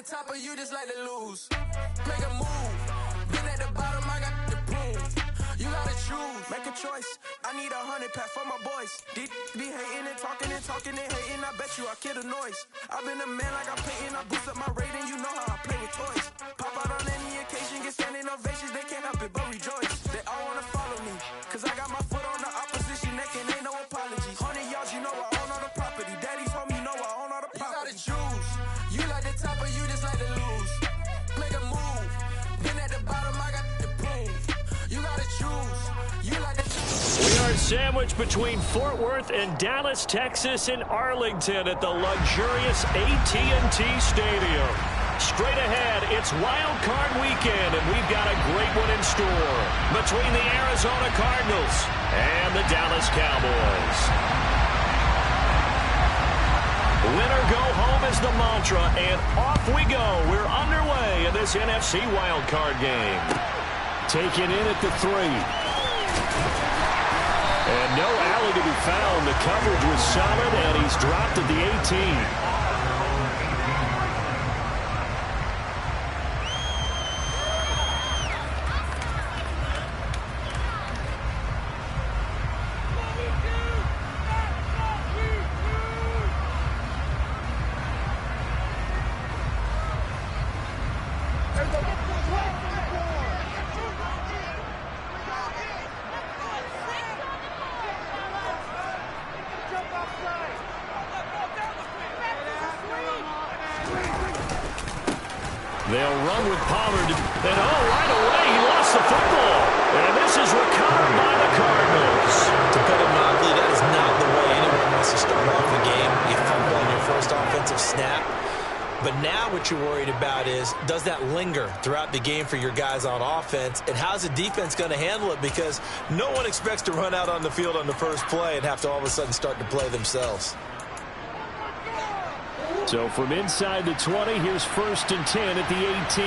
top or you just like to lose? Make a move. Been at the bottom, I got the prove. You gotta choose, make a choice. I need 100 pack for my boys. These be hating and talking and hating. I bet you I kill the noise. I've been a man like I'm painting. I boost up my rating. You know how I play with toys. Pop out on any occasion, get standing ovations. They can't help it but rejoice. They all wanna follow me, cause I got my foot on the opposition neck and ain't no apologies. 100 yards, you know I own all the property. Daddy told me, you know I own all the property. You gotta choose. You like the top or you just like to lose? Make a move. Been at the bottom, I got the proof. You gotta choose. You like the... We are sandwiched between Fort Worth and Dallas, Texas, and Arlington at the luxurious AT&T Stadium. Straight ahead, it's Wild Card Weekend, and we've got a great one in store between the Arizona Cardinals and the Dallas Cowboys. Winner go home is the mantra, and off we go. We're underway in this NFC Wild Card game. Taken in at the 3. And no alley to be found. The coverage was solid, and he's dropped at the 18. They'll run with Pollard, and right away he lost the football. And this is recovered by the Cardinals. To put it mildly, that is not the way anyone wants to start off the game. You fumble on your first offensive snap. But now what you're worried about is, does that linger throughout the game for your guys on offense? And how's the defense going to handle it? Because no one expects to run out on the field on the first play and have to all of a sudden start to play themselves. So from inside the 20, here's 1st and 10 at the 18.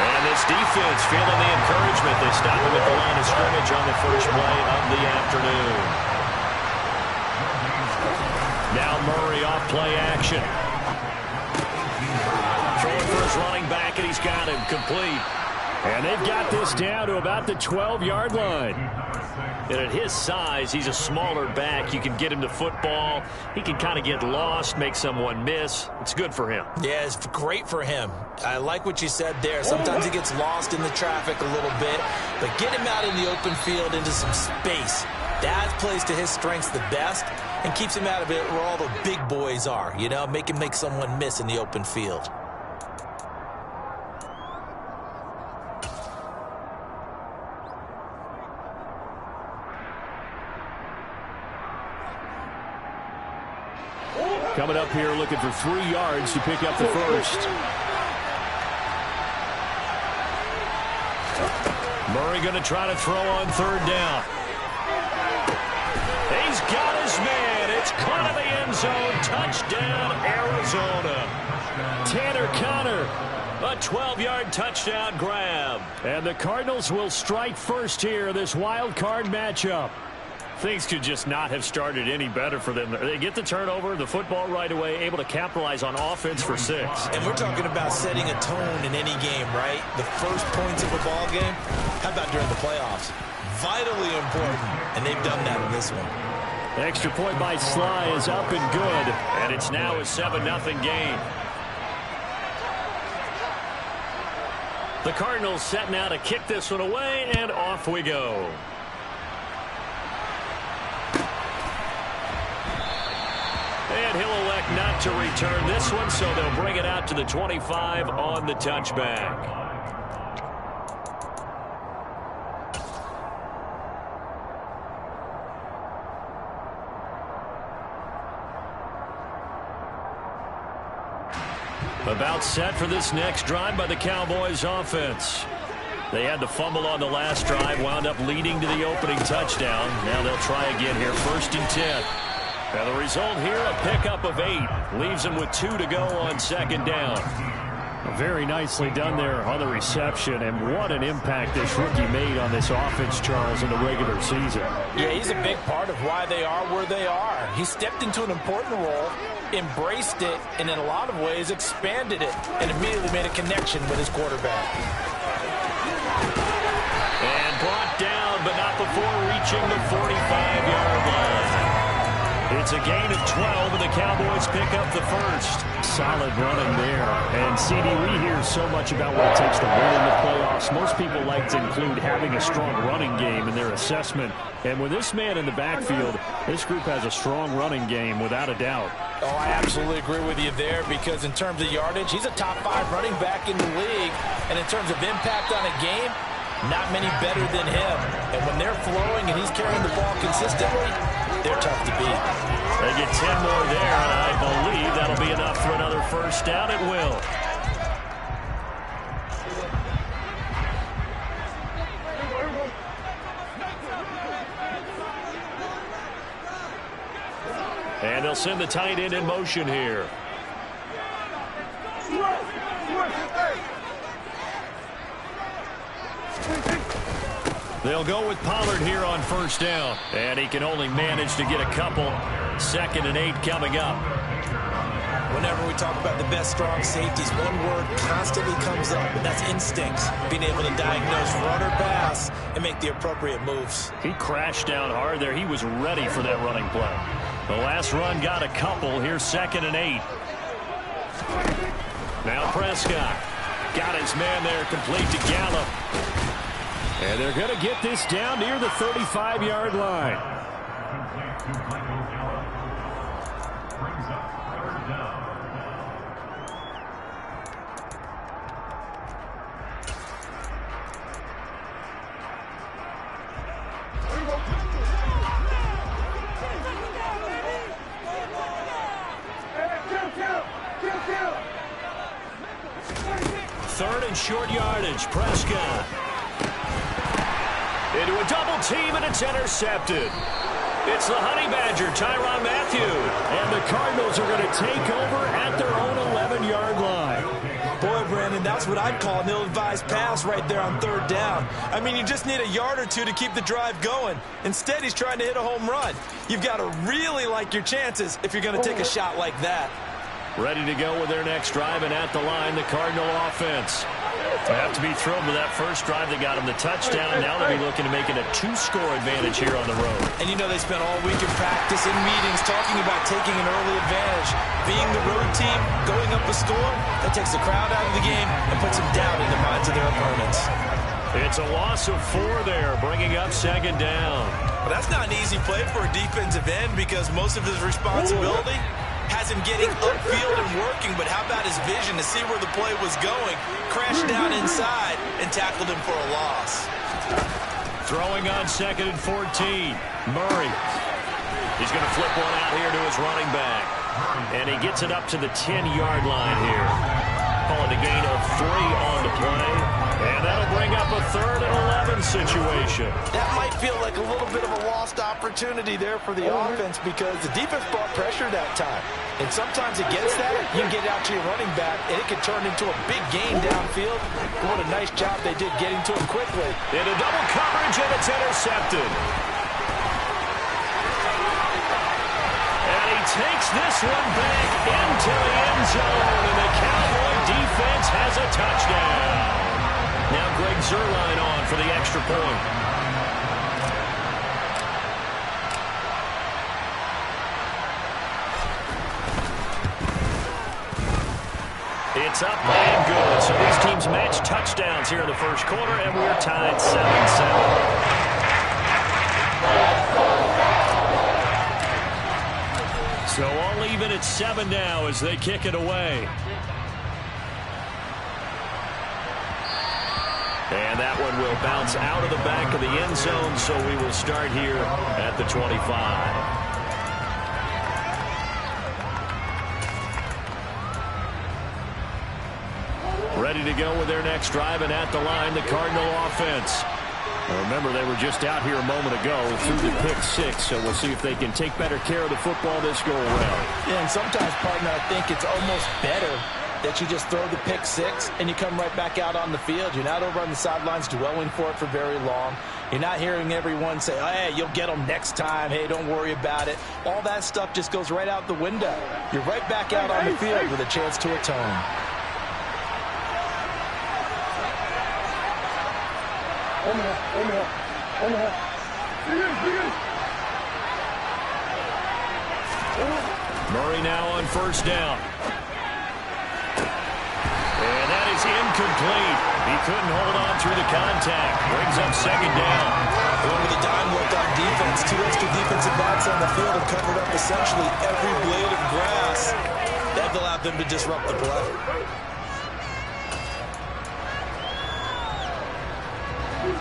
And this defense feeling the encouragement. They stop him at the line of scrimmage on the first play of the afternoon. Now Murray off play action. Throwing for his running back, and he's got him complete. And they've got this down to about the 12-yard line. And at his size, he's a smaller back. You can get him the football. He can kind of get lost, make someone miss. It's good for him. Yeah, it's great for him. I like what you said there. Sometimes he gets lost in the traffic a little bit. But get him out in the open field into some space. That plays to his strengths the best and keeps him out of it where all the big boys are. You know, make him make someone miss in the open field. Coming up here looking for 3 yards to pick up the first. Murray going to try to throw on 3rd down. He's got his man. It's caught in the end zone. Touchdown, Arizona. Tanner Conner, a 12-yard touchdown grab. And the Cardinals will strike first here, this wild card matchup. Things could just not have started any better for them. They get the turnover, the football right away, able to capitalize on offense for 6. And we're talking about setting a tone in any game, right? The first points of a ball game, how about during the playoffs? Vitally important, and they've done that in this one. Extra point by Sly is up and good, and it's now a 7-0 game. The Cardinals set now to kick this one away, and off we go. And he'll elect not to return this one, so they'll bring it out to the 25 on the touchback. About set for this next drive by the Cowboys offense. They had the fumble on the last drive, wound up leading to the opening touchdown. Now they'll try again here, 1st and 10. And the result here, a pickup of 8. Leaves them with 2 to go on 2nd down. Very nicely done there on the reception, and what an impact this rookie made on this offense, Charles, in the regular season. Yeah, he's a big part of why they are where they are. He stepped into an important role, embraced it, and in a lot of ways expanded it, and immediately made a connection with his quarterback. And brought down, but not before reaching the 45-yard line. It's a gain of 12, and the Cowboys pick up the first. Solid running there. And, CD, we hear so much about what it takes to win in the playoffs. Most people like to include having a strong running game in their assessment. And with this man in the backfield, this group has a strong running game, without a doubt. Oh, I absolutely agree with you there, because in terms of yardage, he's a top 5 running back in the league. And in terms of impact on a game, not many better than him. And when they're flowing and he's carrying the ball consistently, they're tough to beat. They get 10 more there, and I believe that'll be enough for another first down. It will. And they'll send the tight end in motion here. They'll go with Pollard here on first down. And he can only manage to get a couple. 2nd and 8 coming up. Whenever we talk about the best strong safeties, one word constantly comes up, and that's instincts. Being able to diagnose run or pass and make the appropriate moves. He crashed down hard there. He was ready for that running play. The last run got a couple. Here's 2nd and 8. Now Prescott got his man there, complete to Gallup. And they're going to get this down near the 35-yard line. Third and short yardage. Prescott into a double team, and it's intercepted. It's the Honey Badger, Tyrann Mathieu. And the Cardinals are going to take over at their own 11-yard line. Boy, Brandon, that's what I'd call an ill-advised pass right there on 3rd down. I mean, you just need a yard or two to keep the drive going. Instead, he's trying to hit a home run. You've got to really like your chances if you're going to take a shot like that. Ready to go with their next drive, and at the line, the Cardinal offense. They have to be thrilled with that first drive that got them the touchdown. Now they'll be looking to make it a 2-score advantage here on the road. And you know they spent all week in practice, in meetings, talking about taking an early advantage. Being the road team, going up a score, that takes the crowd out of the game and puts them down in the minds of their opponents. It's a loss of 4 there, bringing up 2nd down. Well, that's not an easy play for a defensive end because most of his responsibility has him getting upfield and working, but how about his vision to see where the play was going, crashed down inside, and tackled him for a loss. Throwing on 2nd and 14. Murray. He's going to flip one out here to his running back. And he gets it up to the 10-yard line here. Calling a gain of 3 on the play. And that'll bring up a 3rd and 11 situation. That might feel like a little bit of a lost opportunity there for the offense because the defense brought pressure that time. And sometimes against that, you can get out to your running back, and it can turn into a big gain downfield. What a nice job they did getting to him quickly. Into double coverage, and it's intercepted. And he takes this one back into the end zone, and the Cowboy defense has a touchdown. Now Greg Zuerlein on for the extra point. It's up and good. So these teams match touchdowns here in the first quarter, and we're tied 7-7. So all even at 7 now as they kick it away. And that one will bounce out of the back of the end zone, so we will start here at the 25. Ready to go with their next drive, and at the line, the Cardinal offense. Now remember, they were just out here a moment ago through the pick-6, so we'll see if they can take better care of the football this go-around. Yeah, and sometimes, partner, I think it's almost better that you just throw the pick six and you come right back out on the field. You're not over on the sidelines dwelling for it for very long. You're not hearing everyone say, oh, hey, you'll get them next time. Hey, don't worry about it. All that stuff just goes right out the window. You're right back out on the field with a chance to atone. Murray now on first down. And that is incomplete. He couldn't hold on through the contact. Brings up second down. Going with the dime work on defense. 2 extra defensive backs on the field and covered up essentially every blade of grass. That allowed them to disrupt the play.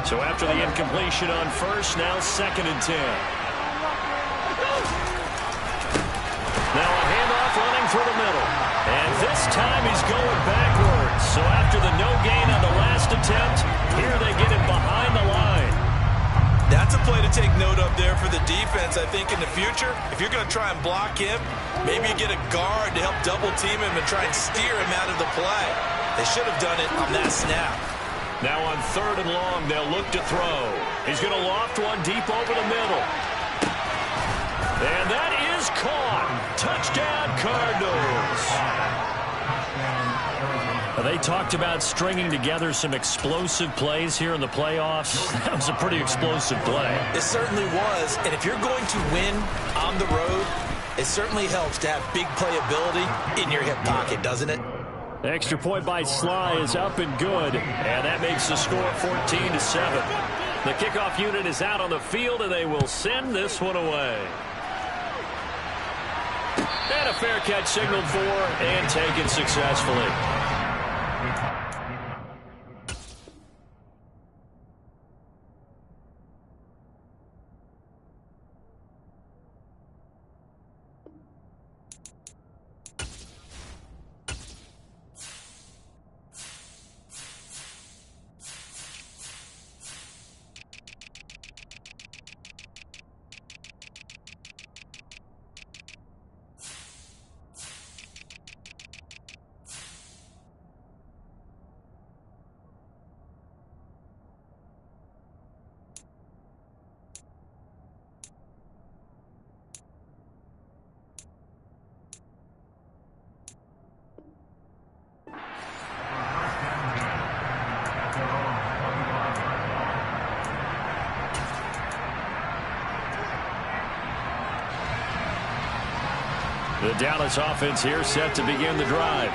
So after the incompletion on first, now 2nd and 10. Now a handoff running through the middle. And this time he's going backwards. So after the no gain on the last attempt, here they get him behind the line. That's a play to take note of there for the defense. I think in the future, if you're going to try and block him, maybe you get a guard to help double team him and try and steer him out of the play. They should have done it on that snap. Now on 3rd and long, they'll look to throw. He's going to loft one deep over the middle. And that is caught. Touchdown, Cardinals. They talked about stringing together some explosive plays here in the playoffs. That was a pretty explosive play. It certainly was. And if you're going to win on the road, it certainly helps to have big playability in your hip pocket, doesn't it? The extra point by Sly is up and good. And that makes the score 14-7. The kickoff unit is out on the field, and they will send this one away. And a fair catch signaled for and taken successfully. The Dallas offense here set to begin the drive.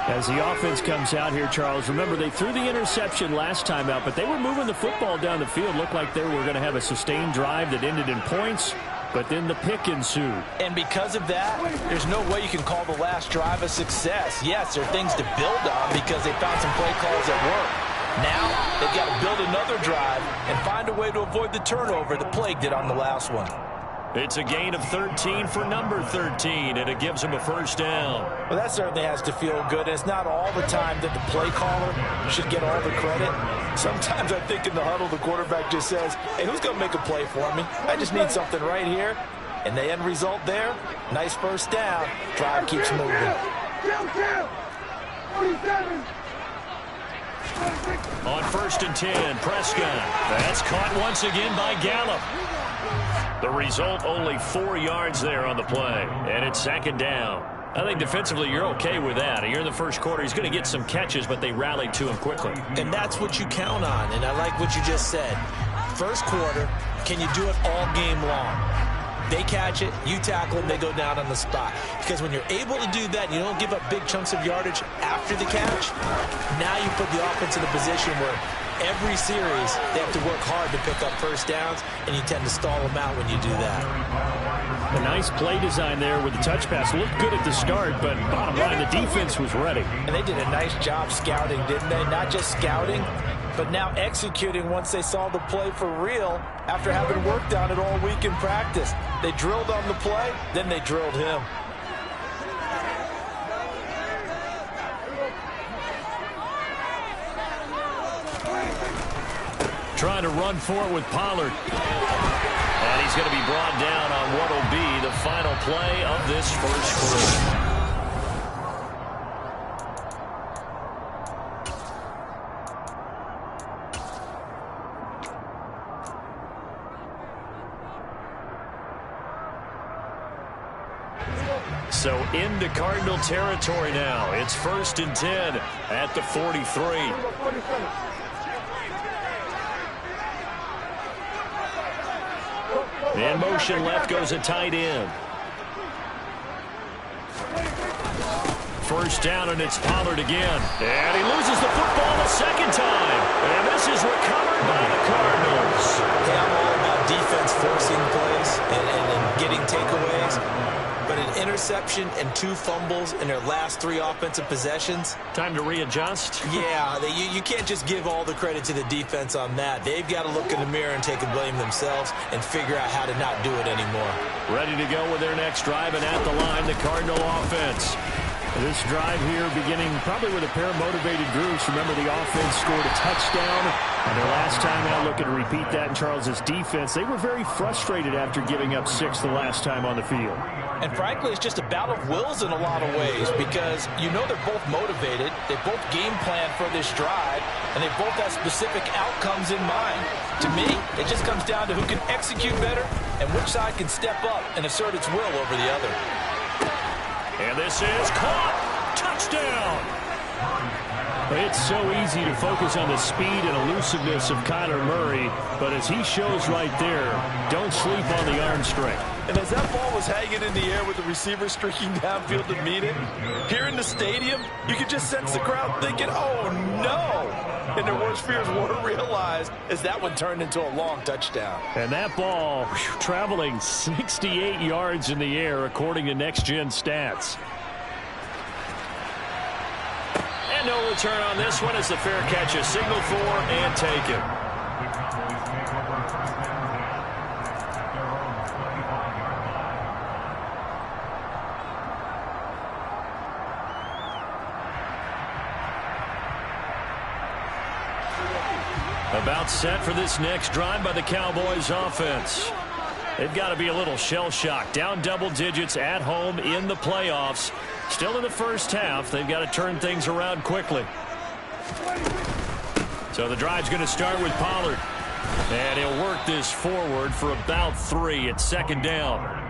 As the offense comes out here, Charles, remember they threw the interception last time out, but they were moving the football down the field. Looked like they were going to have a sustained drive that ended in points, but then the pick ensued. And because of that, there's no way you can call the last drive a success. Yes, there are things to build on because they found some play calls that work. Now, they've got to build another drive and find a way to avoid the turnover that plagued it on the last one. It's a gain of 13 for number 13, and it gives him a first down. Well, that certainly has to feel good. It's not all the time that the play caller should get all the credit. Sometimes I think in the huddle, the quarterback just says, hey, who's going to make a play for me? I just need something right here. And the end result there, nice first down. Drive keeps moving. On 1st and 10, Prescott. That's caught once again by Gallup. The result, only 4 yards there on the play, and it's 2nd down. I think defensively you're okay with that. Here in the first quarter, he's going to get some catches, but they rallied to him quickly. And that's what you count on, and I like what you just said. First quarter, can you do it all game long? They catch it, you tackle them, they go down on the spot. Because when you're able to do that, you don't give up big chunks of yardage after the catch, now you put the offense in a position where every series they have to work hard to pick up first downs, and you tend to stall them out when you do that. A nice play design there with the touch pass. Looked good at the start, but bottom line, the defense was ready. And they did a nice job scouting, didn't they? Not just scouting, but now executing once they saw the play for real after having worked on it all week in practice. They drilled on the play, then they drilled him. Trying to run for it with Pollard. And he's going to be brought down on what will be the final play of this first quarter. So into Cardinal territory now. It's 1st and 10 at the 43. In motion left goes a tight end. First down, and it's Pollard again. And he loses the football a second time. And this is recovered by the Cardinals. Yeah, I'm all about defense forcing plays and getting takeaways. But an interception and 2 fumbles in their last 3 offensive possessions. Time to readjust. Yeah, you can't just give all the credit to the defense on that. They've got to look in the mirror and take a blame themselves and figure out how to not do it anymore. Ready to go with their next drive, and at the line, the Cardinal offense. This drive here beginning probably with a pair of motivated groups. Remember, the offense scored a touchdown. And their last time out, looking to repeat that in Charles's defense. They were very frustrated after giving up 6 the last time on the field. And frankly, it's just a battle of wills in a lot of ways because you know they're both motivated. They both game plan for this drive, and they both have specific outcomes in mind. To me, it just comes down to who can execute better and which side can step up and assert its will over the other. And this is caught. Touchdown. It's so easy to focus on the speed and elusiveness of Kyler Murray, but as he shows right there, don't sleep on the arm strength. And as that ball was hanging in the air with the receiver streaking downfield to meet it, here in the stadium, you could just sense the crowd thinking, oh, no. And their worst fears were realized as that one turned into a long touchdown. And that ball traveling 68 yards in the air, according to Next Gen Stats. And no return on this one as the fair catch is signaled for and taken. About set for this next drive by the Cowboys offense. They've got to be a little shell-shocked. Down double digits at home in the playoffs. Still in the first half. They've got to turn things around quickly. So the drive's going to start with Pollard. And he'll work this forward for about 3 at 2nd down.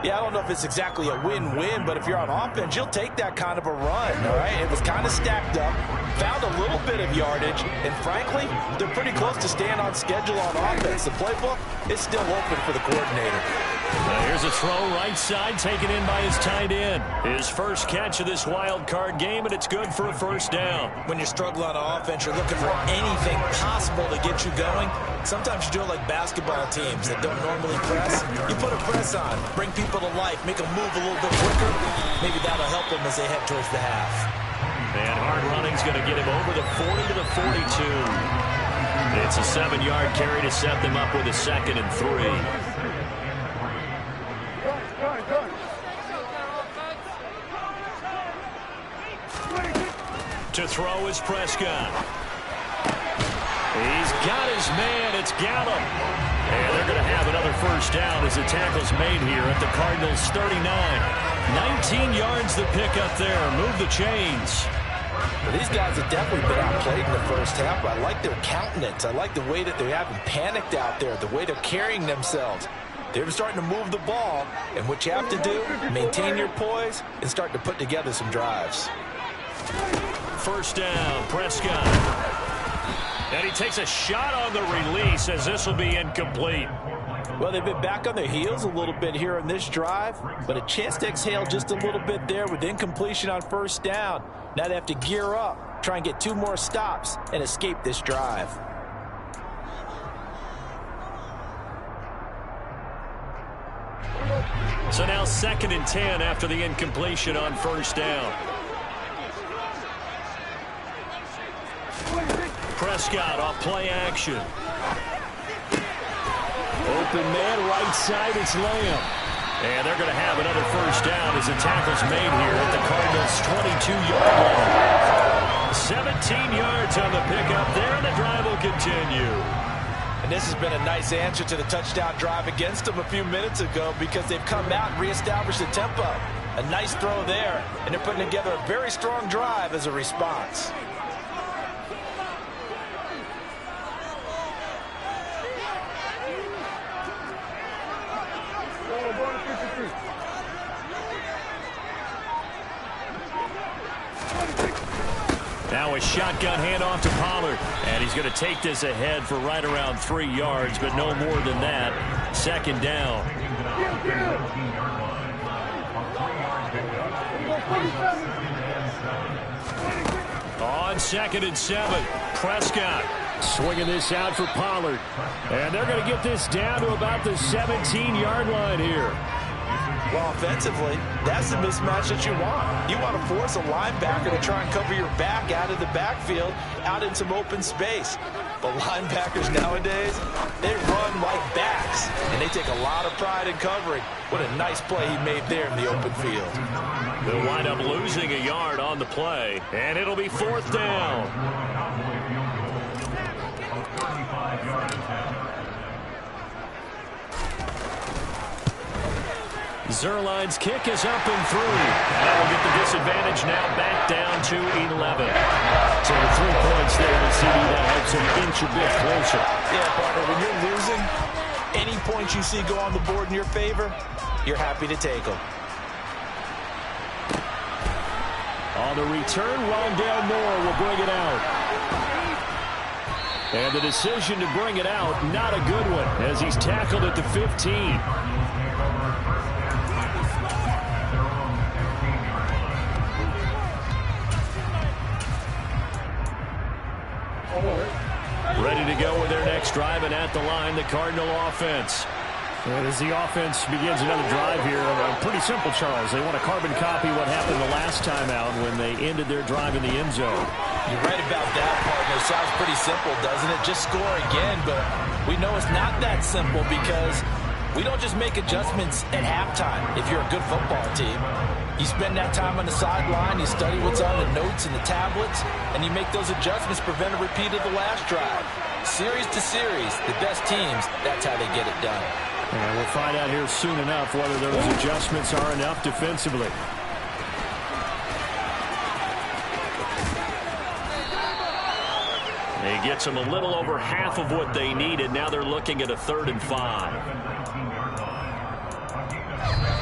Yeah, I don't know if it's exactly a win-win, but if you're on offense, you'll take that kind of a run, all right? It was kind of stacked up, found a little bit of yardage, and frankly, they're pretty close to staying on schedule on offense. The playbook is still open for the coordinator. Now here's a throw right side taken in by his tight end. His first catch of this wild card game, and it's good for a 1st down. When you struggle on offense, you're looking for anything possible to get you going. Sometimes you do it like basketball teams that don't normally press. You put a press on, bring people to life, make them move a little bit quicker. Maybe that'll help them as they head towards the half. And hard running's going to get him over the 40 to the 42. It's a 7-yard carry to set them up with a 2nd and 3. To throw is Prescott. He's got his man. It's Gallup. And they're going to have another 1st down as the tackle's made here at the Cardinals' 39. 19 yards to pick up there. Move the chains. Well, these guys have definitely been outplayed in the first half, but I like their countenance. I like the way that they haven't panicked out there, the way they're carrying themselves. They're starting to move the ball, and what you have to do, maintain your poise and start to put together some drives. 1st down, Prescott. And he takes a shot on the release as this will be incomplete. Well, they've been back on their heels a little bit here on this drive, but a chance to exhale just a little bit there with incompletion on 1st down. Now they have to gear up, try and get 2 more stops, and escape this drive. So now 2nd and 10 after the incompletion on 1st down. Prescott off play action. Open man, right side, it's Lamb. And they're going to have another 1st down as the tackle's made here at the Cardinals' 22-yard line. 17 yards on the pickup there, and the drive will continue. And this has been a nice answer to the touchdown drive against them a few minutes ago because they've come out and reestablished the tempo. A nice throw there, and they're putting together a very strong drive as a response. Now a shotgun handoff to Pollard. And he's going to take this ahead for right around 3 yards, but no more than that. 2nd down. On 2nd and 7, Prescott swinging this out for Pollard. And they're going to get this down to about the 17-yard line here. Well, offensively, that's the mismatch that you want. You want to force a linebacker to try and cover your back out of the backfield, out in some open space. But linebackers nowadays, they run like backs, and they take a lot of pride in covering. What a nice play he made there in the open field. They'll wind up losing a yard on the play, and it'll be 4th down. Zuerlein's kick is up and through. That will get the disadvantage now back down to 11. So the 3 points there to CD, that helps him inch a bit closer. Yeah, partner, when you're losing, any points you see go on the board in your favor, you're happy to take them. On the return, Rondale Moore will bring it out. And the decision to bring it out, not a good one, as he's tackled at the 15. Ready to go with their next drive, and at the line, the Cardinal offense. And as the offense begins another drive here, pretty simple, Charles. They want to carbon copy what happened the last time out when they ended their drive in the end zone. You're right about that, partner. Sounds pretty simple, doesn't it? Just score again, but we know it's not that simple because we don't just make adjustments at halftime if you're a good football team. You spend that time on the sideline, you study what's on the notes and the tablets, and you make those adjustments, prevent a repeat of the last drive. Series to series, the best teams, that's how they get it done. And we'll find out here soon enough whether those adjustments are enough defensively. He gets them a little over half of what they needed. Now they're looking at a 3rd and 5.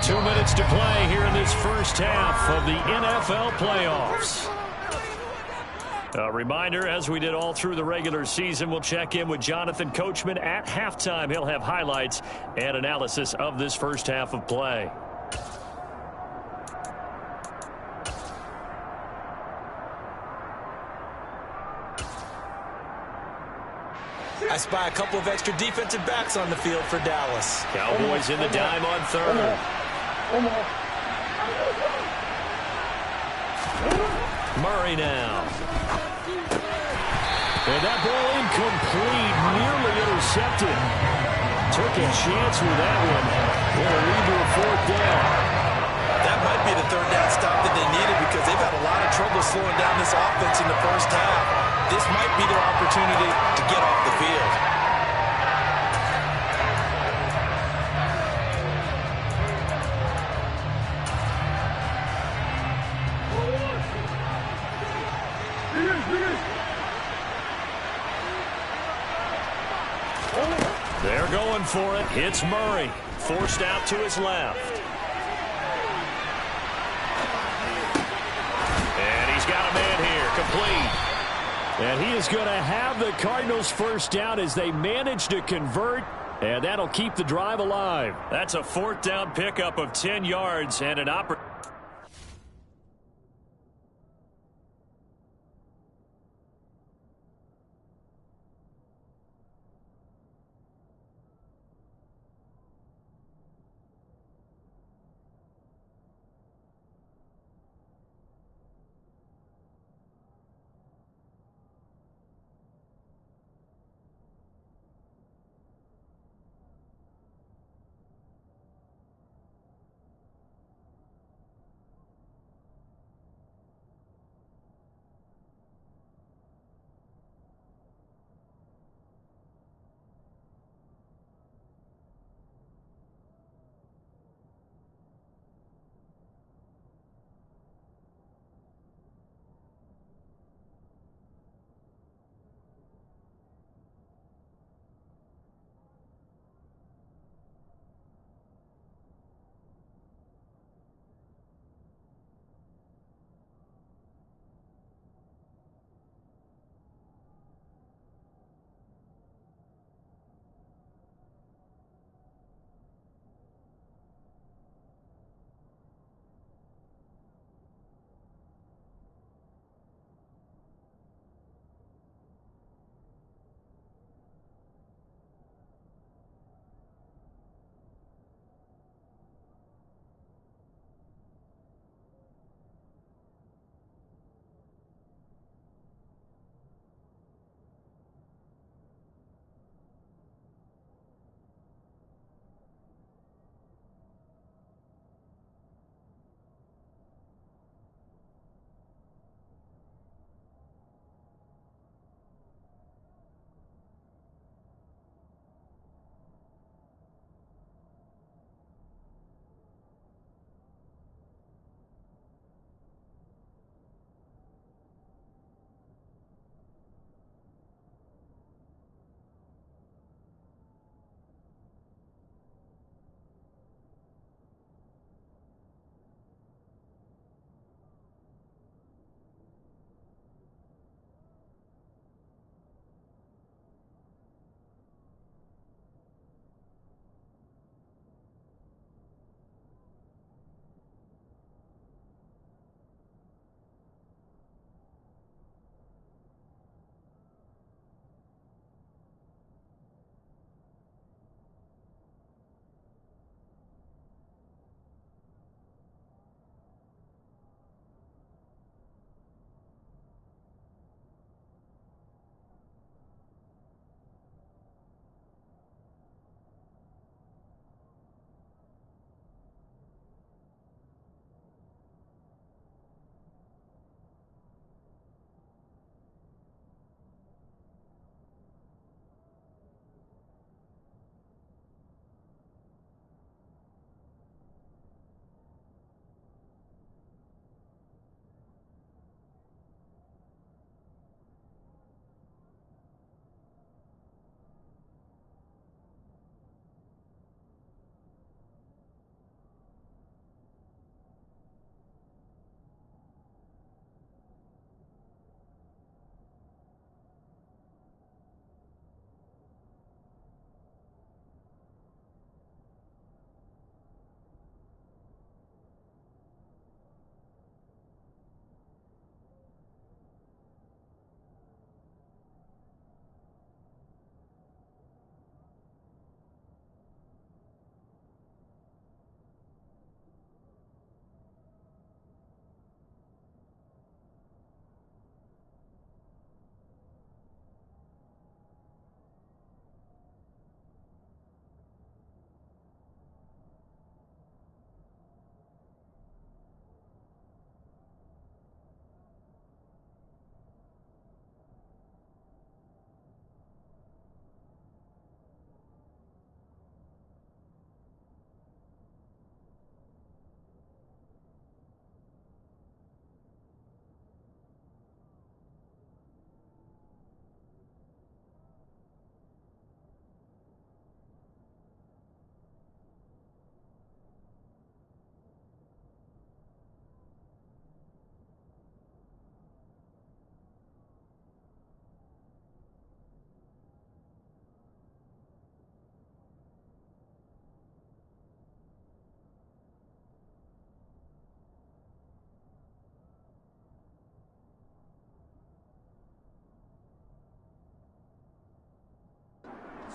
2 minutes to play here in this first half of the NFL playoffs. A reminder, as we did all through the regular season, we'll check in with Jonathan Coachman at halftime. He'll have highlights and analysis of this first half of play. I spy a couple of extra defensive backs on the field for Dallas. Cowboys in the dime on 3rd. Murray now. And that ball incomplete, nearly intercepted. Took a chance with that one. Will lead to a 4th down. That might be the 3rd down stop that they needed because they've had a lot of trouble slowing down this offense in the first half. This might be their opportunity to get off the field. They're going for it. It's Murray. Forced out to his left. And he's got a man here. Complete. And he is going to have the Cardinals' first down as they manage to convert. And that'll keep the drive alive. That's a 4th down pickup of 10 yards and an opportunity.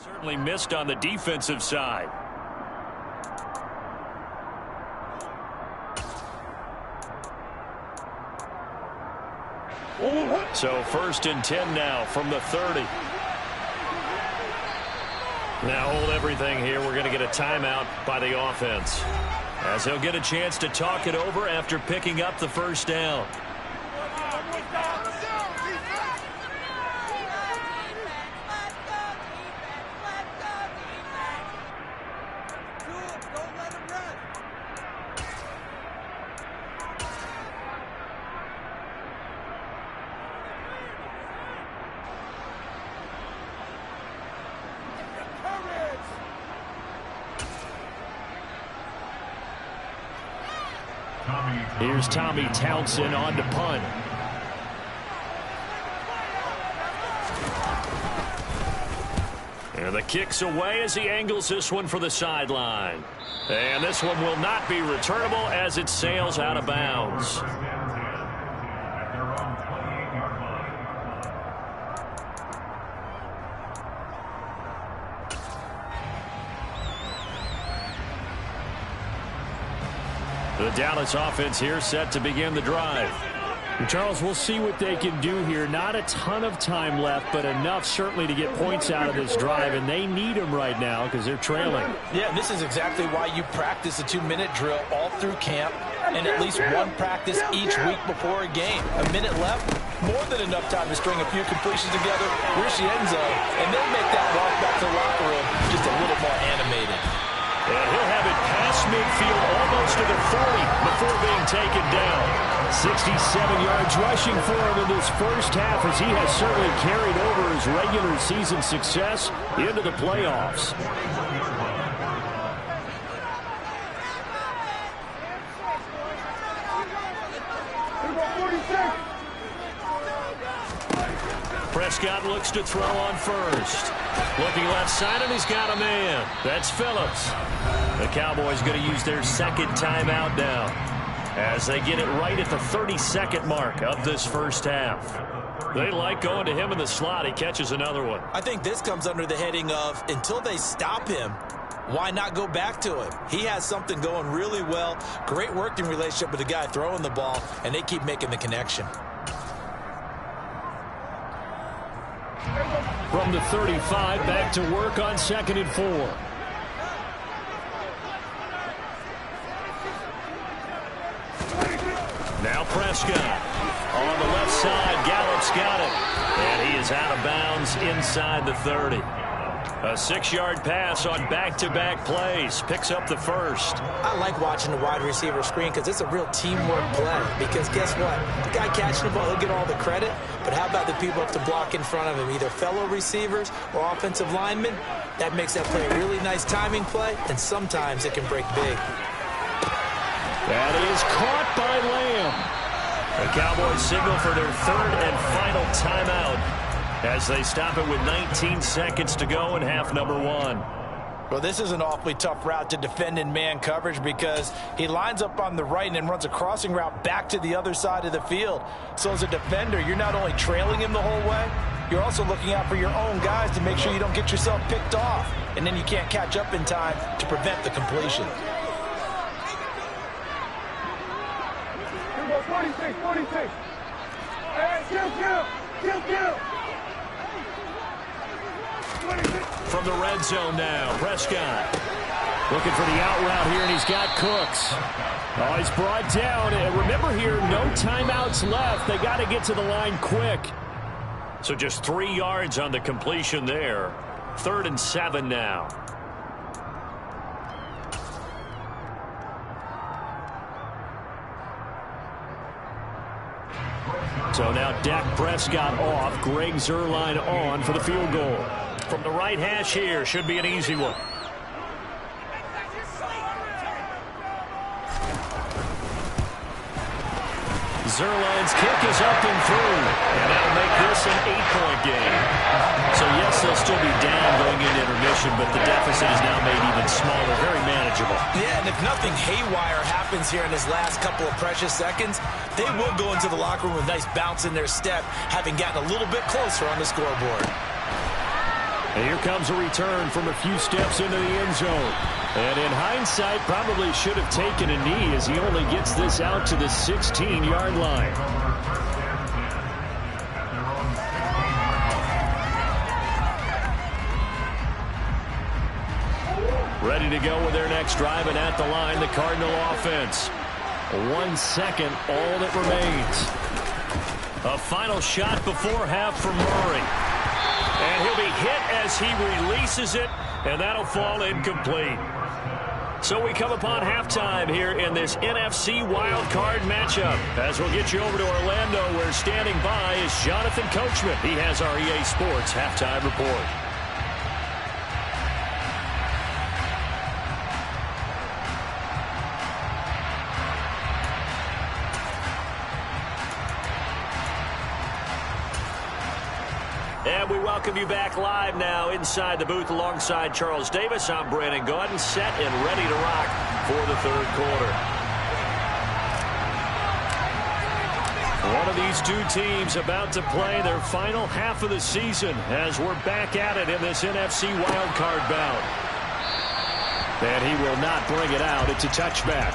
Certainly missed on the defensive side. So 1st and 10 now from the 30. Now hold everything here. We're going to get a timeout by the offense, as he'll get a chance to talk it over after picking up the first down. Here's Tommy Townsend on to punt. And the kick's away as he angles this one for the sideline. And this one will not be returnable as it sails out of bounds. The Dallas offense here set to begin the drive. Charles, we'll see what they can do here. Not a ton of time left, but enough certainly to get points out of this drive, and they need them right now because they're trailing. Yeah, this is exactly why you practice a 2-minute drill all through camp and at least one practice each week before a game. A minute left, more than enough time to string a few completions together, reach the end zone, and then make that walk back to the locker room just a little more animated. And he'll have it past midfield almost to the 40 before being taken down. 67 yards rushing for him in this first half, as he has certainly carried over his regular season success into the playoffs. Prescott looks to throw on first. Looking left side, and he's got a man. That's Phillips. The Cowboys going to use their second timeout now, as they get it right at the 32nd mark of this first half. They like going to him in the slot. He catches another one. I think this comes under the heading of, until they stop him, why not go back to him? He has something going really well. Great working relationship with the guy throwing the ball, and they keep making the connection. From the 35, back to work on 2nd and 4. Now Prescott on the left side. Gallup's got it, and he is out of bounds inside the 30. A 6-yard pass on back-to-back plays. Picks up the first. I like watching the wide receiver screen because it's a real teamwork play. Because guess what? The guy catching the ball, he'll get all the credit. But how about the people up to block in front of him, either fellow receivers or offensive linemen? That makes that play a really nice timing play, and sometimes it can break big. That is caught by Lamb. The Cowboys signal for their third and final timeout as they stop it with 19 seconds to go in half number 1. Well, this is an awfully tough route to defend in man coverage because he lines up on the right and then runs a crossing route back to the other side of the field. So as a defender, you're not only trailing him the whole way, you're also looking out for your own guys to make sure you don't get yourself picked off. And then you can't catch up in time to prevent the completion. 46. Kill. From the red zone now, Prescott looking for the out route here, and he's got Cooks. Oh, he's brought down. And remember here, no timeouts left. They got to get to the line quick. So just 3 yards on the completion there. 3rd and 7 now. So now Dak Prescott off, Greg Zuerlein on for the field goal. From the right hash here, should be an easy one. Zuerlein's kick is up and through, and that'll make this an 8-point game. So yes, they'll still be down going into intermission, but the deficit is now made even smaller, very manageable. Yeah, and if nothing haywire happens here in this last couple of precious seconds, they will go into the locker room with a nice bounce in their step, having gotten a little bit closer on the scoreboard. And here comes a return from a few steps into the end zone. And in hindsight, probably should have taken a knee as he only gets this out to the 16-yard line. Ready to go with their next drive, and at the line, the Cardinal offense. 1 second, all that remains. A final shot before half from Murray. And he'll be hit as he releases it, and that'll fall incomplete. So we come upon halftime here in this NFC wildcard matchup. As we'll get you over to Orlando, where standing by is Jonathan Coachman. He has our EA Sports halftime report. And we welcome you back live now inside the booth alongside Charles Davis. I'm Brandon Gaudin, set and ready to rock for the third quarter. One of these two teams about to play their final half of the season as we're back at it in this NFC wildcard bout. And he will not bring it out. It's a touchback.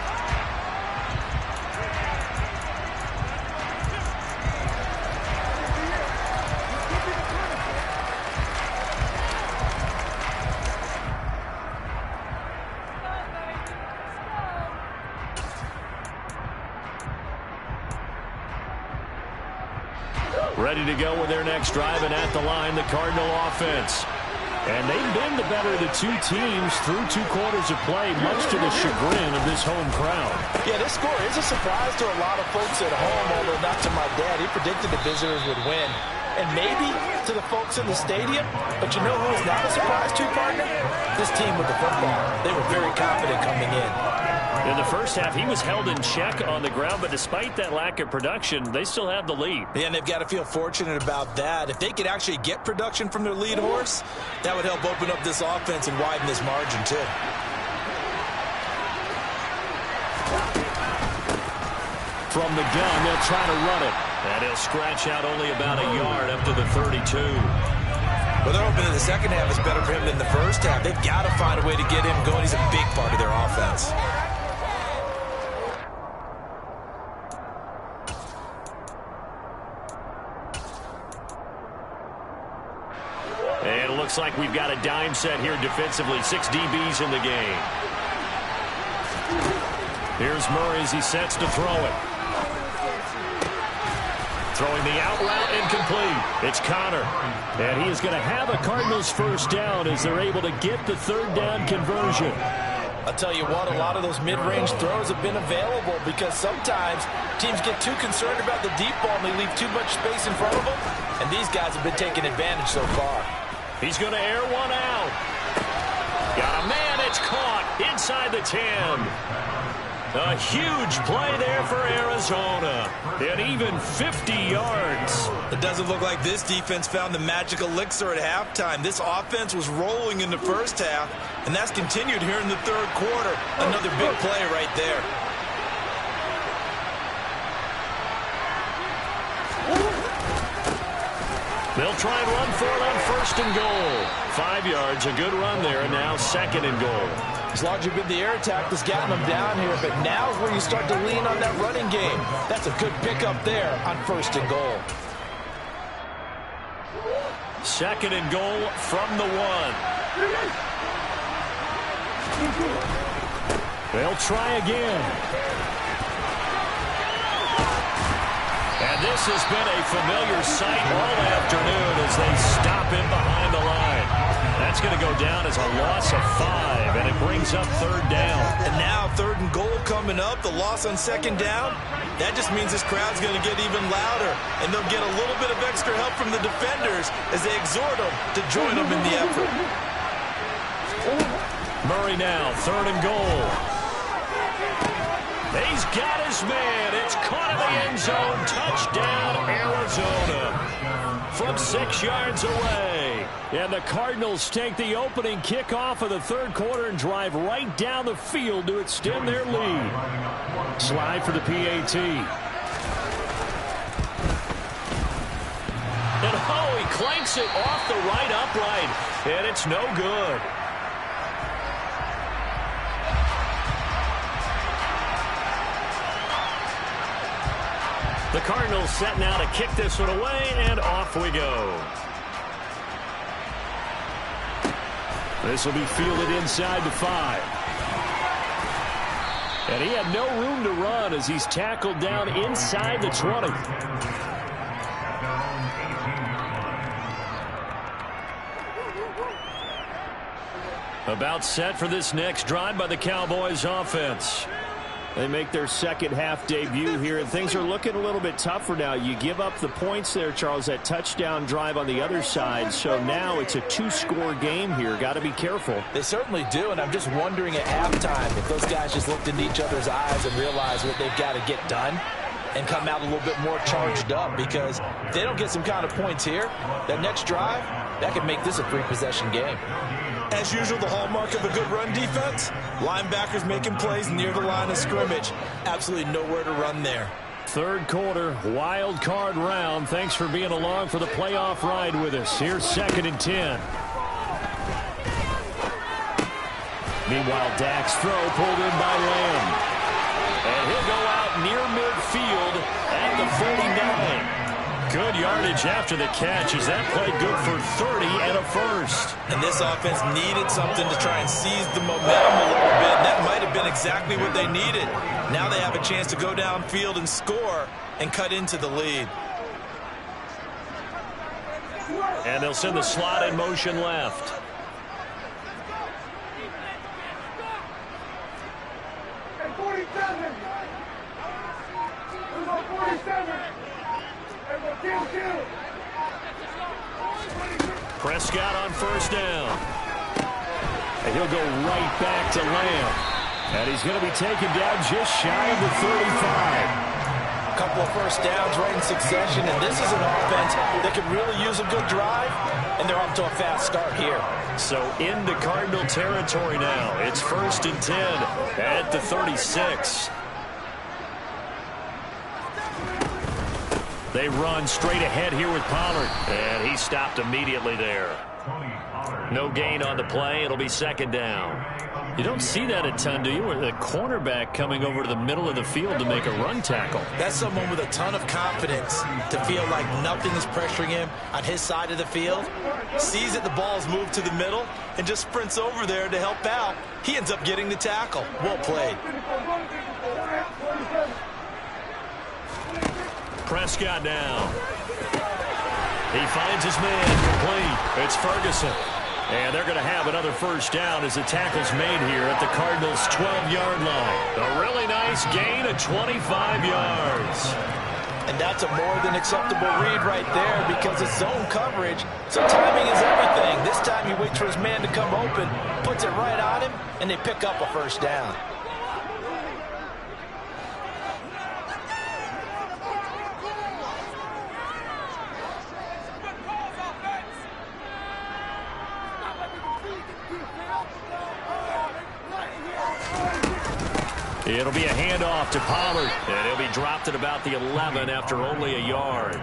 Ready to go with their next drive, and at the line, the Cardinal offense. And they've been the better of the two teams through 2 quarters of play, much to the chagrin of this home crowd. Yeah, this score is a surprise to a lot of folks at home, although not to my dad. He predicted the visitors would win. And maybe to the folks in the stadium, but you know who is not a surprise to, partner? This team with the football. They were very confident coming in. In the first half, he was held in check on the ground, but despite that lack of production, they still have the lead. Yeah, and they've got to feel fortunate about that. If they could actually get production from their lead horse, that would help open up this offense and widen this margin, too. From the gun, they'll try to run it. And he'll scratch out only about a yard up to the 32. Well, they're hoping that the second half is better for him than the first half. They've got to find a way to get him going. He's a big part of their offense. And it looks like we've got a dime set here defensively. 6 DBs in the game. Here's Murray as he sets to throw it. Throwing the out route, incomplete. It's Connor. And he is going to have a Cardinals first down as they're able to get the third down conversion. I'll tell you what, a lot of those mid-range throws have been available because sometimes teams get too concerned about the deep ball and they leave too much space in front of them. And these guys have been taking advantage so far. He's going to air one out. Got a man, it's caught inside the 10. A huge play there for Arizona. And even 50 yards. It doesn't look like this defense found the magic elixir at halftime. This offense was rolling in the first half, and that's continued here in the third quarter. Another big play right there. They'll try and run for it on first and goal. 5 yards, a good run there, and now second and goal. As long as you've been the air attack that's gotten them down here, but now is where you start to lean on that running game. That's a good pickup there on first and goal. Second and goal from the 1. They'll try again. And this has been a familiar sight all afternoon as they stop him behind the line. That's going to go down as a loss of 5, and it brings up third down. And now third and goal coming up, the loss on second down. That just means this crowd's going to get even louder, and they'll get a little bit of extra help from the defenders as they exhort them to join them in the effort. Murray now, third and goal. He's got his man. It's caught in the end zone. Touchdown, Arizona. From 6 yards away. And the Cardinals take the opening kickoff of the third quarter and drive right down the field to extend their lead. Slide for the PAT. And oh, he clanks it off the right upright. And it's no good. The Cardinals set now to kick this one away, and off we go. This will be fielded inside the 5. And he had no room to run as he's tackled down inside the 20. About set for this next drive by the Cowboys offense. They make their second half debut here, and things are looking a little bit tougher now. You give up the points there, Charles, that touchdown drive on the other side. So now it's a 2-score game here. Got to be careful. They certainly do, and I'm just wondering at halftime if those guys just looked into each other's eyes and realized what they've got to get done and come out a little bit more charged up, because if they don't get some kind of points here, that next drive, that could make this a 3-possession game. As usual, the hallmark of a good run defense, linebackers making plays near the line of scrimmage. Absolutely nowhere to run there. Third quarter, wild card round. Thanks for being along for the playoff ride with us. Here's 2nd and 10. Meanwhile, Dak's throw pulled in by Lamb. And he'll go out near midfield at the 49. Good yardage after the catch as that play good for 30 and a first. And this offense needed something to try and seize the momentum a little bit. And that might have been exactly what they needed. Now they have a chance to go downfield and score and cut into the lead. And they'll send the slot in motion left. Prescott on first down. And he'll go right back to Lamb. And he's going to be taken down just shy of the 35. A couple of first downs right in succession, and this is an offense that could really use a good drive, and they're off to a fast start here. So into Cardinal territory now. It's 1st and 10 at the 36. They run straight ahead here with Pollard. And he stopped immediately there. No gain on the play. It'll be 2nd down. You don't see that a ton, do you? Where the cornerback coming over to the middle of the field to make a run tackle. That's someone with a ton of confidence to feel like nothing is pressuring him on his side of the field. Sees that the ball's moved to the middle and just sprints over there to help out. He ends up getting the tackle. Well played. Prescott now. He finds his man complete. It's Ferguson. And they're going to have another first down as the tackle's made here at the Cardinals' 12-yard line. A really nice gain of 25 yards. And that's a more than acceptable read right there because it's zone coverage, so timing is everything. This time he waits for his man to come open, puts it right on him, and they pick up a first down. It'll be a handoff to Pollard, and he'll be dropped at about the 11 after only a yard.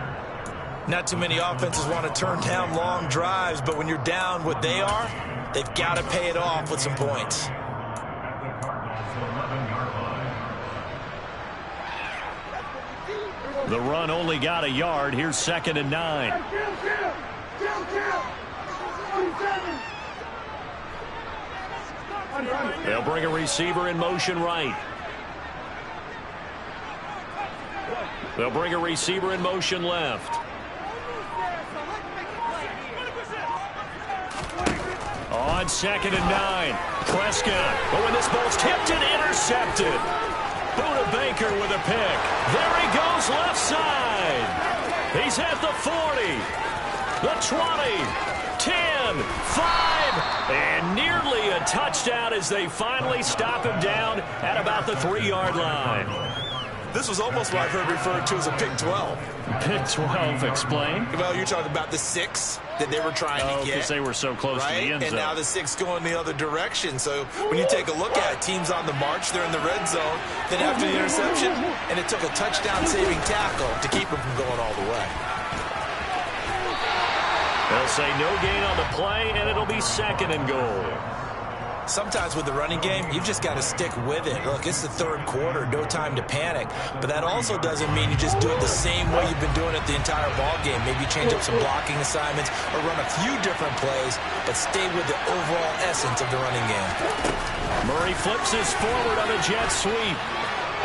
Not too many offenses want to turn down long drives, but when you're down what they are, they've got to pay it off with some points. The run only got a yard. Here's 2nd and 9. They'll bring a receiver in motion right. They'll bring a receiver in motion left. On 2nd and 9. Prescott. But when this ball's tipped and intercepted. Buda Baker with a pick. There he goes left side. He's at the 40. The 20. 10. 5. And nearly a touchdown as they finally stop him down at about the 3-yard line. This was almost what I've heard referred to as a Big 12. Big 12, explain. Well, you're talking about the 6 that they were trying to get. Because they were so close to the end zone. And now the 6 going the other direction. So when you take a look at it, teams on the march, they're in the red zone. Then after the interception, and it took a touchdown-saving tackle to keep them from going all the way. They'll say no gain on the play, and it'll be second and goal. Sometimes with the running game, you've just got to stick with it. Look, it's the third quarter, no time to panic. But that also doesn't mean you just do it the same way you've been doing it the entire ball game. Maybe change up some blocking assignments or run a few different plays, but stay with the overall essence of the running game. Murray flips his forward on a jet sweep.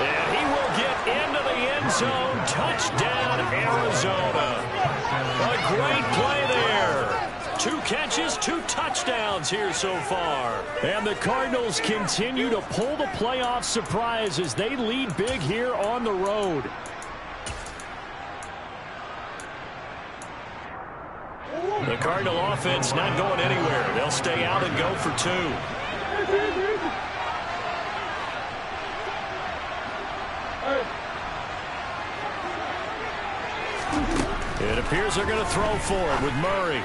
And he will get into the end zone. Touchdown, Arizona. A great play there. 2 catches, 2 touchdowns here so far. And the Cardinals continue to pull the playoff surprise as they lead big here on the road. The Cardinal offense not going anywhere. They'll stay out and go for 2. It appears they're going to throw for it with Murray.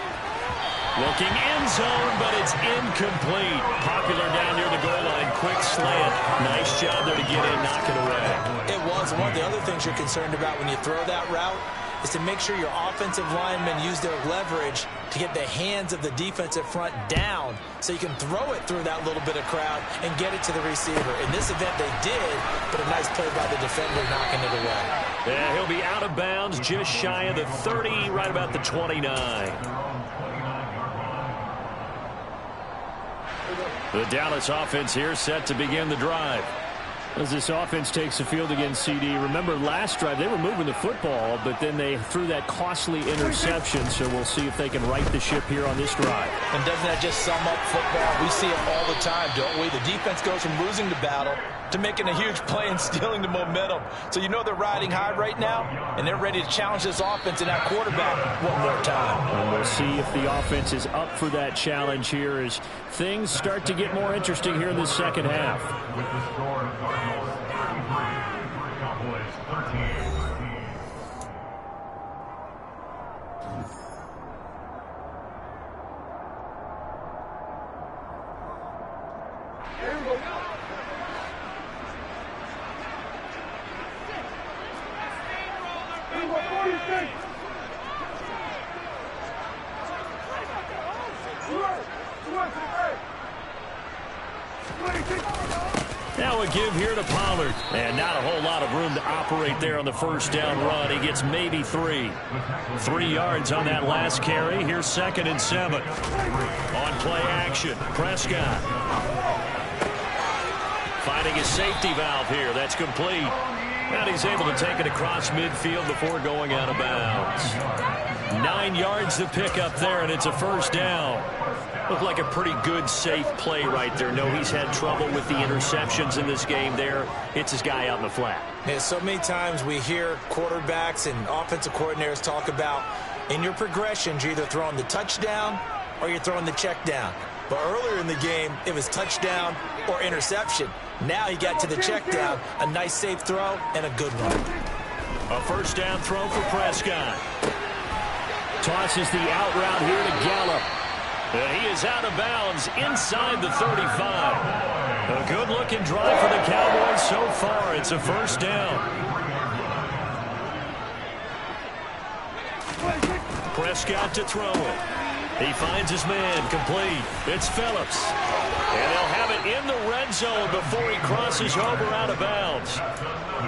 Looking end zone, but it's incomplete. Popular down near the goal line. Quick slant. Nice job there to get in, knock it away. It was. One of the other things you're concerned about when you throw that route is to make sure your offensive linemen use their leverage to get the hands of the defensive front down so you can throw it through that little bit of crowd and get it to the receiver. In this event, they did, but a nice play by the defender knocking it away. Yeah, he'll be out of bounds just shy of the 30, right about the 29. The Dallas offense here set to begin the drive. As this offense takes the field against CD, remember last drive they were moving the football, but then they threw that costly interception, so we'll see if they can right the ship here on this drive. And doesn't that just sum up football? We see it all the time, don't we? The defense goes from losing the battle to making a huge play and stealing the momentum. So you know they're riding high right now, and they're ready to challenge this offense and that quarterback one more time. And we'll see if the offense is up for that challenge here as things start to get more interesting here in the second half. Now a give here to Pollard. And not a whole lot of room to operate there on the first down run. He gets maybe 3. 3 yards on that last carry. Here's 2nd and 7. On play action, Prescott. Finding his safety valve here. That's complete. And he's able to take it across midfield before going out of bounds. 9 yards to pick up there, and it's a first down. Looked like a pretty good, safe play right there. No, he's had trouble with the interceptions in this game there. Hits his guy out in the flat. Yeah, so many times we hear quarterbacks and offensive coordinators talk about in your progressions, you're either throwing the touchdown or you're throwing the check down. But earlier in the game, it was touchdown or interception. Now he got to the check down, a nice safe throw, and a good one. A first down throw for Prescott. Tosses the out route here to Gallup. And he is out of bounds inside the 35. A good-looking drive for the Cowboys so far. It's a first down. Prescott to throw it. He finds his man, complete. It's Phillips. And they'll have it in the red zone before he crosses over out of bounds.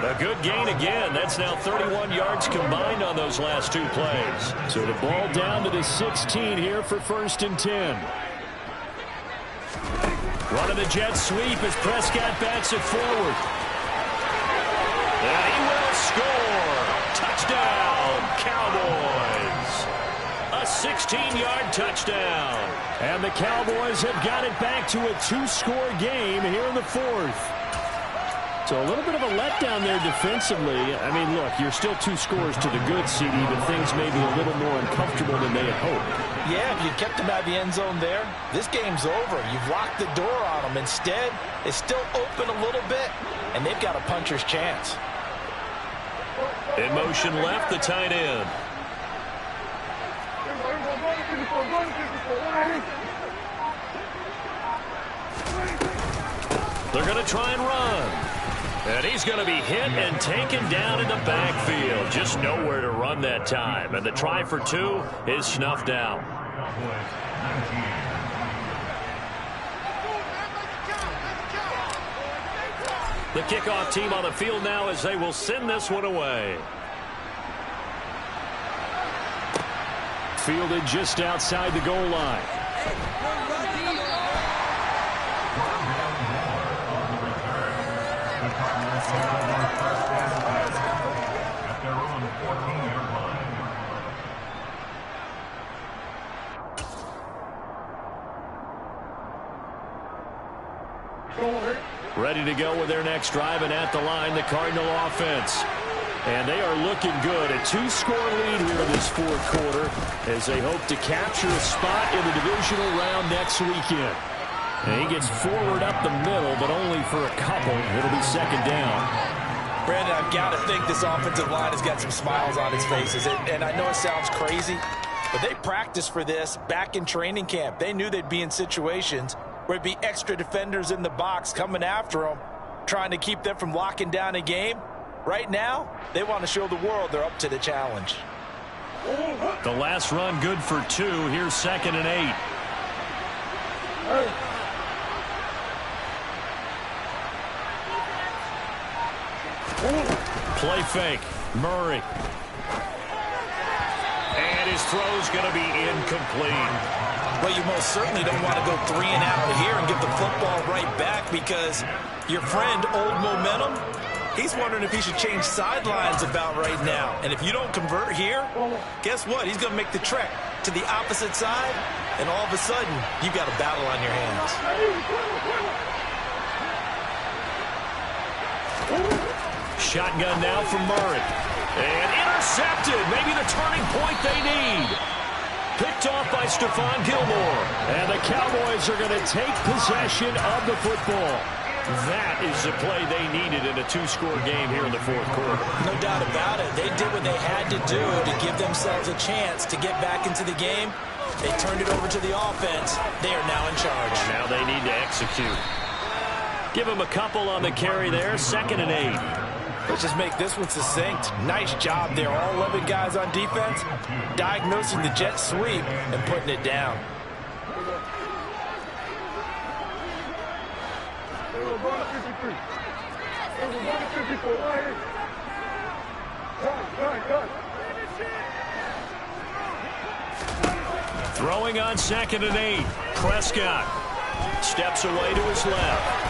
A good gain again. That's now 31 yards combined on those last 2 plays. So the ball down to the 16 here for 1st and 10. Running the jet sweep as Prescott bats it forward. And he will score. Touchdown, Cowboys. A 16-yard touchdown. And the Cowboys have got it back to a 2-score game here in the 4th. So a little bit of a letdown there defensively. I mean, look, you're still 2 scores to the good, CD, but things may be a little more uncomfortable than they had hoped. Yeah, if you kept them out of the end zone there, this game's over. You've locked the door on them. Instead, it's still open a little bit, and they've got a puncher's chance. In motion left, the tight end. They're going to try and run. And he's going to be hit and taken down in the backfield. Just nowhere to run that time. And the try for 2 is snuffed out. The kickoff team on the field now as they will send this one away. Fielded just outside the goal line. Ready to go with their next drive, and at the line, the Cardinal offense. And they are looking good. A 2-score lead here in this fourth quarter as they hope to capture a spot in the divisional round next weekend. And he gets forward up the middle, but only for a couple. It'll be second down. Brandon, I've got to think this offensive line has got some smiles on its faces. And I know it sounds crazy, but they practiced for this back in training camp. They knew they'd be in situations where it'd be extra defenders in the box coming after them, trying to keep them from locking down a game. Right now, they want to show the world they're up to the challenge. The last run good for 2. Here's 2nd and 8. Play fake. Murray. And his throw's going to be incomplete. Well, you most certainly don't want to go 3 and out here and get the football right back because your friend, Old Momentum, he's wondering if he should change sidelines about right now. And if you don't convert here, guess what? He's going to make the trek to the opposite side, and all of a sudden, you've got a battle on your hands. Shotgun now from Murray. And intercepted. Maybe the turning point they need. Picked off by Stephon Gilmore. And the Cowboys are going to take possession of the football. That is the play they needed in a 2-score game here in the fourth quarter. No doubt about it. They did what they had to do to give themselves a chance to get back into the game. They turned it over to the offense. They are now in charge. Now they need to execute. Give them a couple on the carry there. 2nd and 8. Let's just make this one succinct. Nice job there. All 11 guys on defense diagnosing the jet sweep and putting it down. Throwing on 2nd and 8. Prescott steps away to his left.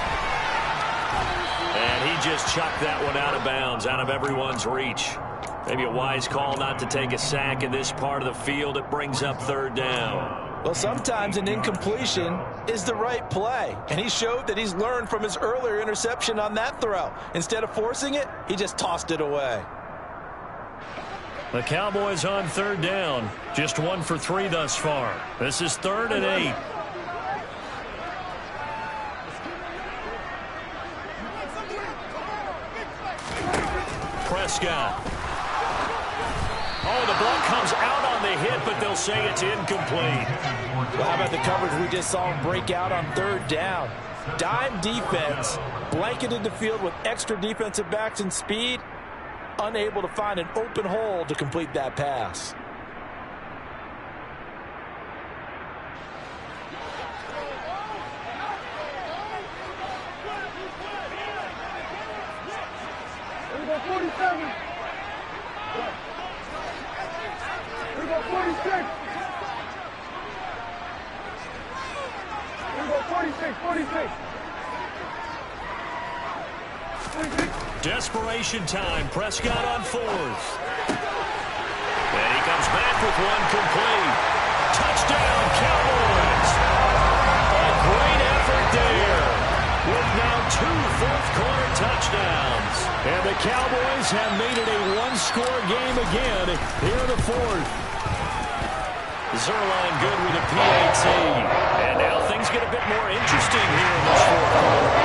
And he just chucked that one out of bounds, out of everyone's reach. Maybe a wise call not to take a sack in this part of the field. It brings up 3rd down. Well, sometimes an incompletion is the right play. And he showed that he's learned from his earlier interception on that throw. Instead of forcing it, he just tossed it away. The Cowboys on 3rd down. Just 1 for 3 thus far. This is 3rd and 8. Prescott. Oh, the ball comes out on the hit, but they'll say it's incomplete. Well, how about the coverage we just saw him break out on 3rd down? Dime defense, blanketed the field with extra defensive backs and speed, unable to find an open hole to complete that pass. Desperation time. Prescott on 4th. And he comes back with one complete. Touchdown, Cowboys. A great effort there. With now 2 fourth-quarter touchdowns. And the Cowboys have made it a 1-score game again here in the 4th. Zuerlein good with a PAT. And now things get a bit more interesting here in this 4th quarter.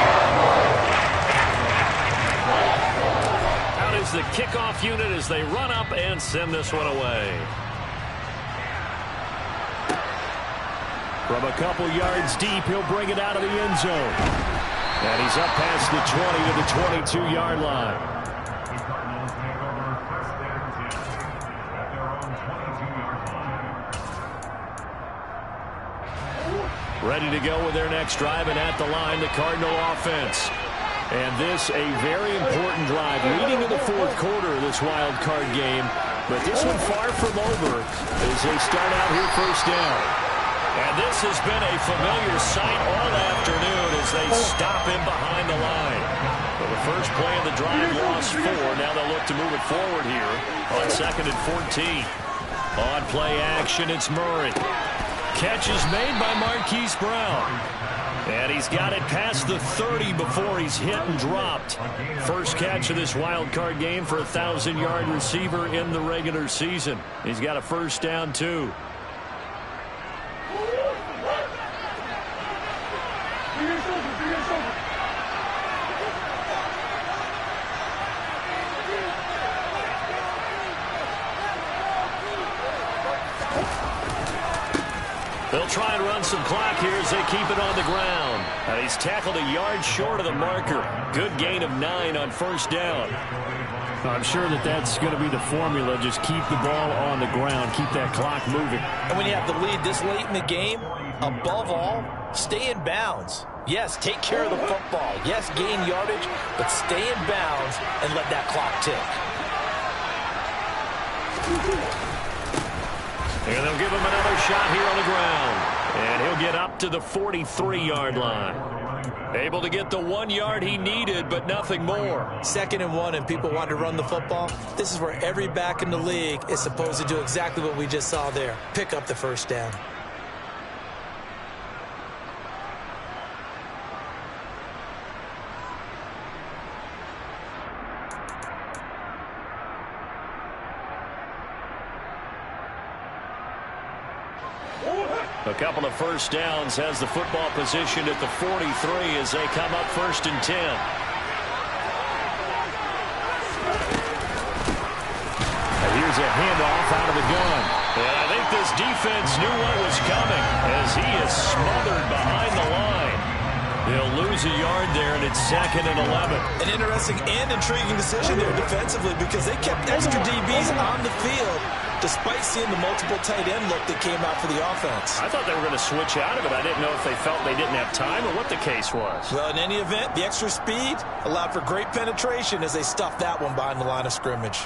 Out is the kickoff unit as they run up and send this one away. From a couple yards deep, he'll bring it out of the end zone. And he's up past the 20 to the 22-yard line. Ready to go with their next drive, and at the line, the Cardinal offense. And this a very important drive leading in the fourth quarter of this wild card game. But this one far from over as they start out here first down. And this has been a familiar sight all afternoon as they stop him behind the line. Well, the first play of the drive lost 4. Now they'll look to move it forward here on 2nd and 14. On play action, it's Murray. Catch is made by Marquise Brown. And he's got it past the 30 before he's hit and dropped. First catch of this wild card game for a 1,000-yard receiver in the regular season. He's got a first down, too. They'll try and run some clock here as they keep it on the ground. And he's tackled a yard short of the marker. Good gain of 9 on first down. I'm sure that's going to be the formula. Just keep the ball on the ground. Keep that clock moving. And when you have the lead this late in the game, above all, stay in bounds. Yes, take care of the football. Yes, gain yardage, but stay in bounds and let that clock tick. And they'll give him another shot here on the ground. And he'll get up to the 43-yard line. Able to get the 1 yard he needed, but nothing more. 2nd and 1, and people want to run the football. This is where every back in the league is supposed to do exactly what we just saw there. Pick up the first down. A couple of first downs has the football position at the 43 as they come up 1st and 10. And here's a handoff out of the gun. And I think this defense knew what was coming as he is smothered behind the line. He'll lose a yard there, and it's 2nd and 11. An interesting and intriguing decision there defensively because they kept extra DBs on the field despite seeing the multiple tight end look that came out for the offense. I thought they were going to switch out of it. I didn't know if they felt they didn't have time or what the case was. Well, in any event, the extra speed allowed for great penetration as they stuffed that one behind the line of scrimmage.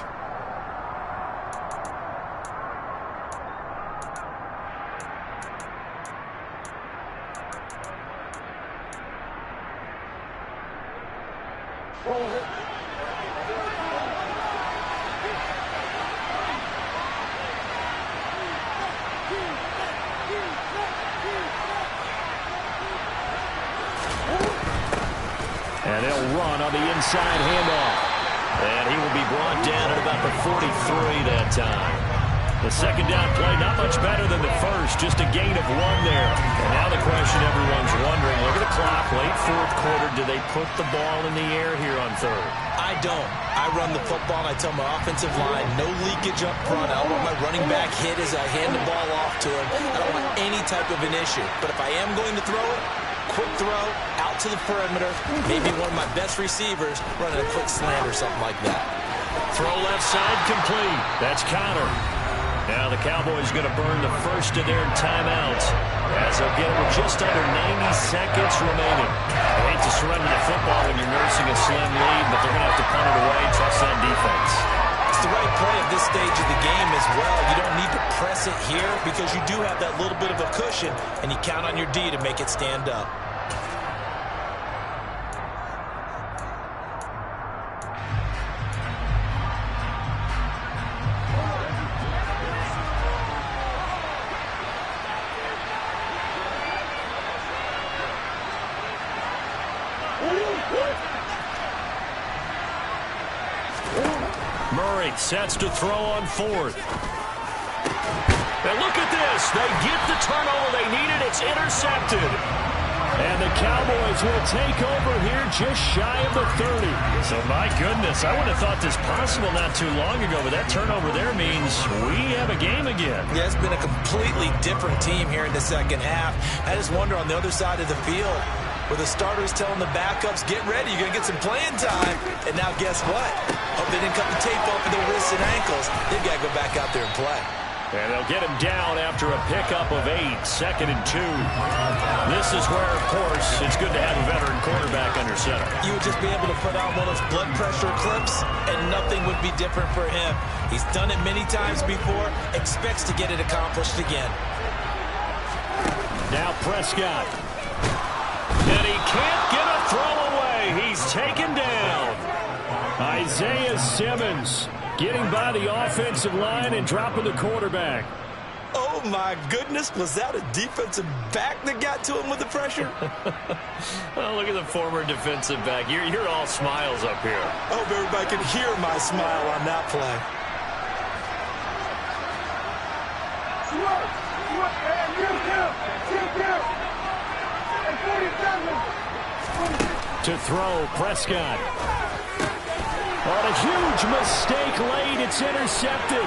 And they'll run on the inside handoff. And he will be brought down at about the 43 that time. The second down play, not much better than the first, just a gain of 1 there. And now the question everyone's wondering, look at the clock, late fourth quarter, do they put the ball in the air here on 3rd? I don't. I run the football, and I tell my offensive line, no leakage up front. I don't want my running back hit as I hand the ball off to him. I don't want any type of an issue. But if I am going to throw it, quick throw, out to the perimeter, maybe one of my best receivers running a quick slant or something like that. Throw left side complete. That's Conner. Now the Cowboys going to burn the first of their timeouts as they'll get it with just under 90 seconds remaining. I hate to surrender the football when you're nursing a slim lead, but they're going to have to punt it away, trust on defense. It's the right play at this stage of the game as well. You don't need to press it here because you do have that little bit of a cushion, and you count on your D to make it stand up. Murray sets to throw on 4th. And look at this. They get the turnover they needed. It's intercepted. And the Cowboys will take over here just shy of the 30. So, my goodness, I would have thought this possible not too long ago, but that turnover there means we have a game again. Yeah, it's been a completely different team here in the second half. I just wonder on the other side of the field, where the starters telling the backups, get ready, you're going to get some playing time. And now guess what? Hope they didn't cut the tape off of their wrists and ankles. They've got to go back out there and play. And they'll get him down after a pickup of 8, 2nd and 2. This is where, of course, it's good to have a veteran quarterback under center. You would just be able to put on one of those blood pressure clips, and nothing would be different for him. He's done it many times before, expects to get it accomplished again. Now Prescott. And he can't get a throw away. He's taken down. Isaiah Simmons getting by the offensive line and dropping the quarterback. Oh, my goodness. Was that a defensive back that got to him with the pressure? Oh, look at the former defensive back. You're all smiles up here. I hope everybody can hear my smile on that play. To throw, Prescott. On a huge mistake late, it's intercepted.